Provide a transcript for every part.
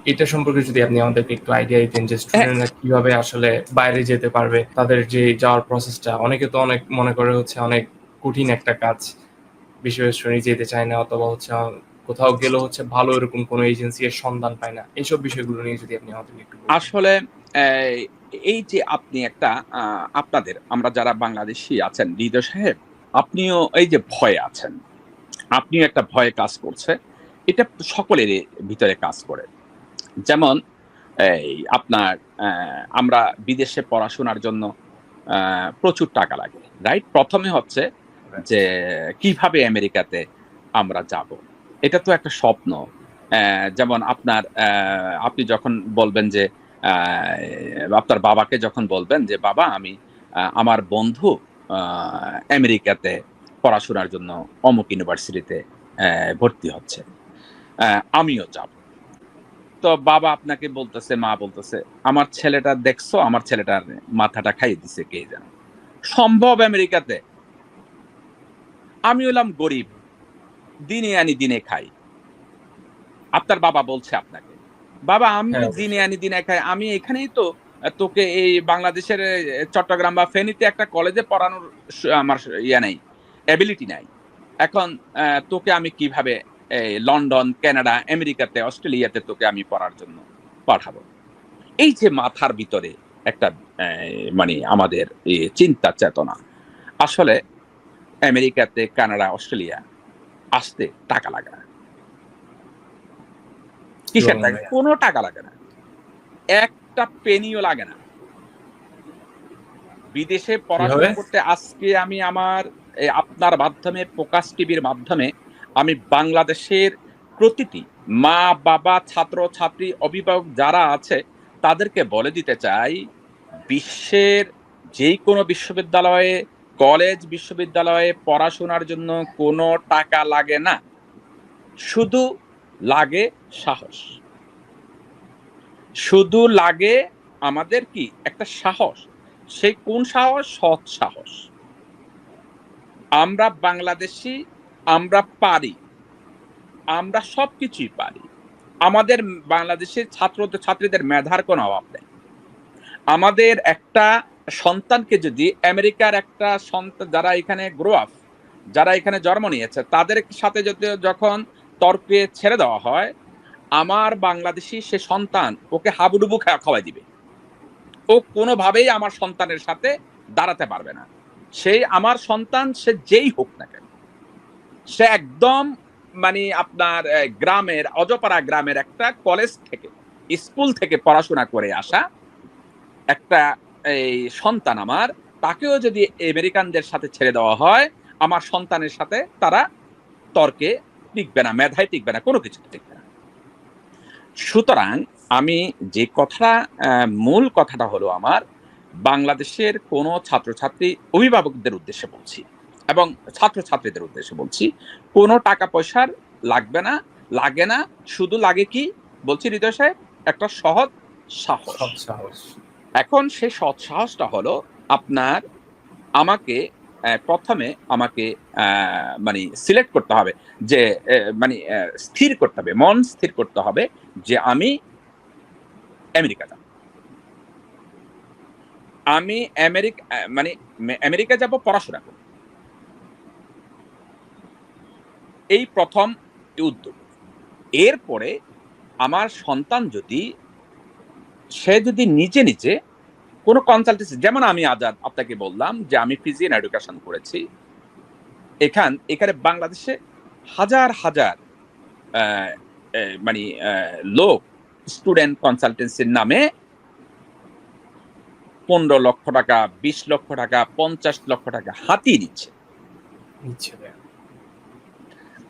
এটা সম্পর্কে যদি আপনি আমাদেরকে একটু আইডিয়া দিতেন যে হ্যাঁ, স্টুডেন্টরা কিভাবে আসলে বাইরে যেতে পারবে, তাদের যে যাওয়ার প্রসেসটা, অনেকে তো অনেক মনে করে হচ্ছে অনেক কঠিন একটা কাজ, বিশেষ করে যেতে চায় না, অথবা হচ্ছে কোথাও গেলে হচ্ছে ভালো এরকম কোনো এজেন্সি এর সন্ধান পায় না। এইসব বিষয়গুলো নিয়ে যদি আপনি আমাদেরকে একটু বলতেন। আসলে এই এই যে আপনি একটা আপনাদের আমরা যারা বাংলাদেশী আছেন হৃদয় সাহেব, আপনিও এই যে ভয়ে আছেন, আপনিও একটা ভয়ে কাজ করছে। এটা সকলেরই ভিতরে কাজ করে। যেমন এই আপনার আমরা বিদেশে পড়াশোনার জন্য আ প্রচুর টাকা লাগে। রাইট? ১ম এ হচ্ছে যে কিভাবে আমেরিকাতে আমরা যাবো? এটা তো একটা স্বপ্ন। যেমন আপনি যখন বলবেন যে আ আপনার বাবাকে যখন বলবেন যে, "বাবা আমি আমার বন্ধু আ আমেরিকাতে পড়াশোনার জন্য অমুক ইউনিভার্সিটিতে ভর্তি হচ্ছে। আমিও যাবো।" তো বাবা আপনাকে বলতেছে, মা বলতেছে, "আমার ছেলেটা দেখছো? আমার ছেলেটার মাথাটা খাইয়ে দিছে কে যেন। সম্ভব আমেরিকাতে? আমি হইলাম গরিব। দিনে আনি দিনে খাই।" আপনার বাবা বলছে আপনাকে, "বাবা আমি হ্যাঁ, দিনে অবশ্যই। আনি দিনে খাই। আমি এখানেই তো তোকে এই বাংলাদেশের চট্টগ্রাম বা ফেনীতে একটা কলেজে পড়ানোর আমার ইয়ে নাই, এবিলিটি নাই। এখন তোকে আমি কিভাবে লন্ডন, কানাডা, আমেরিকাতে, অস্ট্রেলিয়াতে তোকে আমি পড়ার জন্য পাঠাবো?" এই যে মাথার ভিতরে একটা অ্যা মানে আমাদের চিন্তা চেতনা। আসলে আমেরিকাতে, কানাডা, অস্ট্রেলিয়া আসতে টাকা লাগে না। কি কিসের বলেন টাকা? ভাইয়া? কোন টাকা লাগে না। একটা পেনিও লাগে না। বিদেশে কিভাবে? পড়াশোনা করতে আজকে আমি আপনার মাধ্যমে ফোকাস টিভির মাধ্যমে আমি বাংলাদেশের প্রতিটি মা-বাবা, ছাত্র-ছাত্রী, অভিভাবক যারা আছে তাদেরকে বলে দিতে চাই, বিশ্বের যেকোনো বিশ্ববিদ্যালয়ে, কলেজ, বিশ্ববিদ্যালয়ে পড়াশোনার জন্য কোনো টাকা লাগে না। শুধু লাগে সাহস। শুধু লাগে আমাদের কি? একটা সাহস। সেই কোন সাহস? সৎ সাহস। আমরা বাংলাদেশী, আমরা পারি। আমরা সবকিছুই পারি। আমাদের বাংলাদেশের ছাত্রীদের মেধার কোনো অভাব নেই। আমাদের একটা সন্তানকে যদি আমেরিকার একটা যারা এখানে grow up, যারা এখানে জন্ম নিয়েছে, তাদের সাথে যদি যখন তর্কে ছেড়ে দেওয়া হয়, আমার বাংলাদেশী সে সন্তান ওকে হাবুডুবু খাওয়ায় দিবে। ও কোনোভাবেই আমার সন্তানের সাথে দাঁড়াতে পারবে না। সে আমার সন্তান সে যেই হোক না কেন। সে একদম আপনার অজপাড়া গ্রামের একটা কলেজ থেকে, স্কুল থেকে পড়াশোনা করে আসা একটা এই সন্তান আমার, তাকেও যদি আমেরিকানদের সাথে ছেড়ে দেওয়া হয়, আমার সন্তানের সাথে তারা তর্কে টিকবে না, মেধায় টিকবে না, কোনো কিছুতে টিকবে না। সুতরাং আমি যে কথাটা মূল কথাটা হলো আমার, বাংলাদেশের কোনো ছাত্রছাত্রী অভিভাবকদের উদ্দেশ্যে বলছি এবং ছাত্রছাত্রীদের উদ্দেশ্যে বলছি, কোনো টাকা পয়সার লাগবে না, লাগে না। শুধু লাগে কি? বলছি হৃদয় সাহেব, একটা সৎ সাহস। সৎ সাহস। এখন সেই সৎ সাহসটা হলো আপনার আমাকে ১ম এ আমাকে অ্যা সিলেক্ট করতে হবে যে স্থির করতে হবে, মন স্থির করতে হবে যে আমি আমেরিকা যাব। আমি আমেরিক অ্যা মানে আমেরিকা যাব পড়াশোনা করতে। এই ১ম উদ্যোগ। এরপরে আমার সন্তান সে যদি নিজে কোন কনসালটেন্সি যেমন আমি আজাদ আপনাকে বললাম যে আমি ফিজিয়ান এডুকেশন করেছি। এখানে বাংলাদেশে হাজার অ্যা এ মানি অ্যা লোক স্টুডেন্ট কনসালটেন্সির নামে ৳১৫,০০,০০০, ৳২০,০০,০০০, ৳৫০,০০,০০০ হাতিয়ে নিচ্ছে। নিচ্ছে ভাইয়া।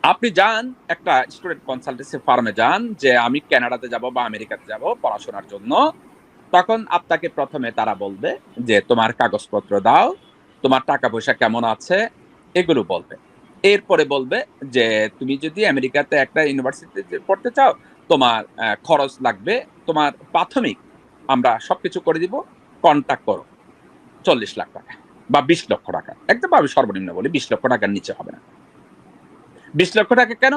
আপনি যান একটা স্টুডেন্ট কনসালটেন্সি ফার্মে যান যে আমি কানাডাতে যাব বা আমেরিকাতে যাব পড়াশোনার জন্য। তখন আপনাকে ১ম এ তারা বলবে যে, "তোমার কাগজপত্র দাও, তোমার টাকা-পয়সা কেমন আছে?" এগুলো বলবে। এরপরে বলবে যে, "তুমি যদি আমেরিকাতে একটা ইউনিভার্সিটিতে পড়তে চাও, তোমার খরচ লাগবে। তোমার প্রাথমিক আমরা সবকিছু করে দিব। কন্ট্যাক্ট করো। ৳৪০,০০,০০০ বা ৳২০,০০,০০০।" একদম আমি সর্বনিম্ন বলি ৳২০,০০,০০০ র নিচে হবে না। ৳২০,০০,০০০ কেন?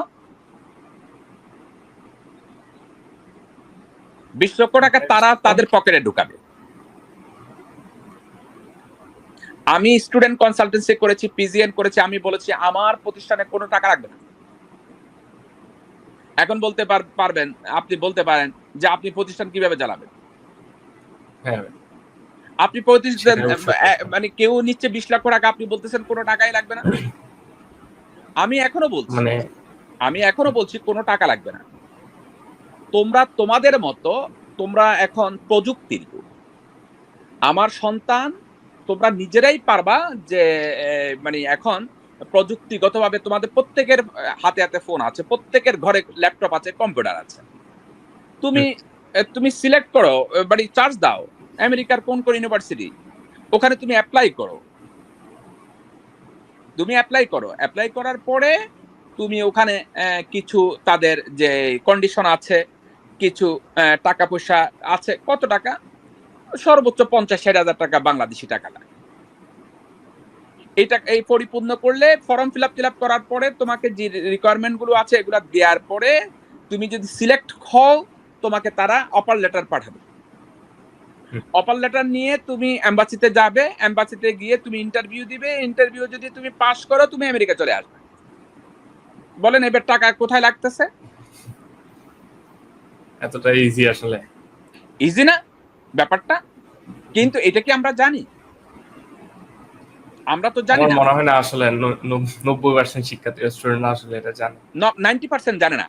20 লক্ষ টাকা তারা তাদের পকেটে ঢুকাবে। আমি স্টুডেন্ট কনসালটেন্সি করেছি, পিজিএন করেছি, আমি বলেছি আমার প্রতিষ্ঠানে কোনো টাকা লাগবে না। এখন বলতে পারবেন, আপনি বলতে পারেন যে আপনি প্রতিষ্ঠান কিভাবে চালাবেন? হ্যাঁ আপনি প্রতিষ্ঠান সেটাও সত্য। মানে কেউ নিচ্ছে 20 লক্ষ টাকা, আপনি বলতেছেন কোনো টাকাই লাগবে না। আমি এখনো বলছি কোনো টাকা লাগবে না। তোমরা তোমাদের মতো, তোমরা এখন প্রযুক্তির যুগ। আমার সন্তান, তোমরা নিজেরাই পারবা যে মানে এখন প্রযুক্তিগতভাবে তোমাদের প্রত্যেকের হাতে হাতে ফোন আছে, প্রত্যেকের ঘরে ল্যাপটপ আছে, কম্পিউটার আছে। তুমি সিলেক্ট করো, মানে চার্জ দাও আমেরিকার কোন কোন ইউনিভার্সিটি, ওখানে তুমি অ্যাপ্লাই করো। অ্যাপ্লাই করার পরে তুমি ওখানে কিছু তাদের যে কন্ডিশন আছে, কিছু টাকা পয়সা আছে। কত টাকা? সর্বোচ্চ 50-60 হাজার টাকা বাংলাদেশি টাকা লাগে। এই পরিপূর্ণ করলে, ফর্ম ফিল আপ করার পরে তোমাকে যে রিকোয়ারমেন্ট গুলো আছে এগুলা দেওয়ার পরে তুমি যদি সিলেক্ট হও, তোমাকে তারা অফার লেটার পাঠাবে। অফার লেটার নিয়ে তুমি এম্বাসিতে যাবে, এম্বাসিতে গিয়ে তুমি ইন্টারভিউ দিবে। ইন্টারভিউ যদি তুমি পাস করো, তুমি আমেরিকা চলে আসবে। বলেন এবার টাকা কোথায় লাগতেছে? এতটা ইজি আসলে? ইজি না ব্যাপারটা? কিন্তু এটা কি আমরা জানি? আমরা তো জানি আমার না। মনে হয় না আসলে 90% শিক্ষার্থী স্টুডেন্ট আসলে এটা জানে। 90% জানে না।